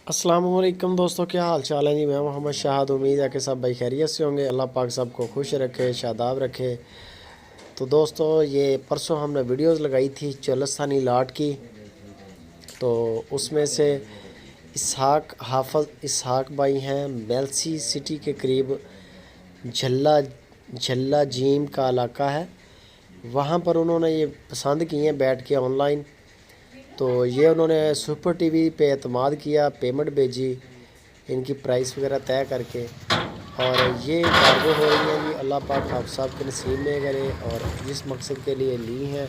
अस्सलाम वालेकुम दोस्तों, क्या हाल चाल है जी। मैं मोहम्मद शाहद। उम्मीद है कि सब भाई खैरियत से होंगे। अल्लाह पाक सबको खुश रखे, शादाब रखे। तो दोस्तों, ये परसों हमने वीडियोस लगाई थी चोलस्तानी लाट की, तो उसमें से हाफ़िज़ इसहाक भाई हैं। मेलसी सिटी के करीब झल्ला झल्ला जीम का इलाका है, वहाँ पर उन्होंने ये पसंद किए हैं बैठ के ऑनलाइन। तो ये उन्होंने सुपर टीवी पे एतमाद किया, पेमेंट भेजी इनकी प्राइस वगैरह तय करके, और ये कार्गो हो रही हैं जी। अल्लाह पाक आप साहब के नसीब में करे, और जिस मकसद के लिए ली हैं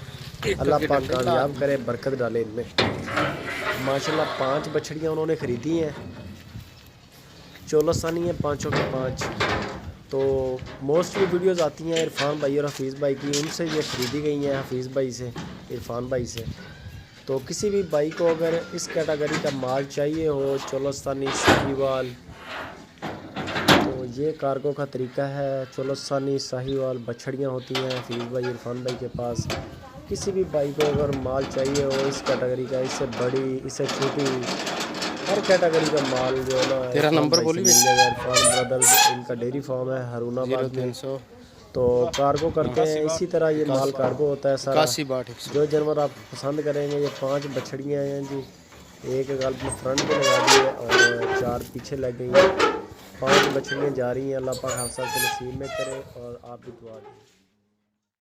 अल्लाह पाक कामयाब करे, बरकत डाले इनमें। माशाल्लाह 5 बछड़ियाँ उन्होंने ख़रीदी हैं, चोलस्तानी हैं पाँचों के पाँच। तो मोस्टली वीडियोज़ आती हैं इरफान भाई और हफीज़ भाई की, उनसे ये ख़रीदी गई हैं, हफीज़ भाई से, इरफान भाई से। तो किसी भी भाई को अगर इस कैटेगरी का माल चाहिए हो, चोलस्तानी साहीवाल, तो ये कार्गो का तरीका है। चोलस्तानी साहीवाल बछड़ियाँ होती हैं हफीज़ भाई इरफान भाई के पास। किसी भी भाई को अगर माल चाहिए हो इस कैटेगरी का, इससे बड़ी, इससे छोटी, हर कैटेगरी का माल जो है ना, तेरा नंबर बोली मिल जाएगा। इरफान ब्रदर्स इनका डेयरी फार्म है हरूनाबाद में। तो कार्गो करते हैं इसी तरह, ये माल कार्गो होता है सारा। जो जानवर आप पसंद करेंगे, ये 5 बछड़ियाँ हैं जी। एक गल में फ्रंट पे लगा दी है और 4 पीछे लग गई हैं। 5 बछड़ियाँ जा रही हैं। अल्लाह पाक आप सब के नसीब में करे, और आप भी दुआ दें।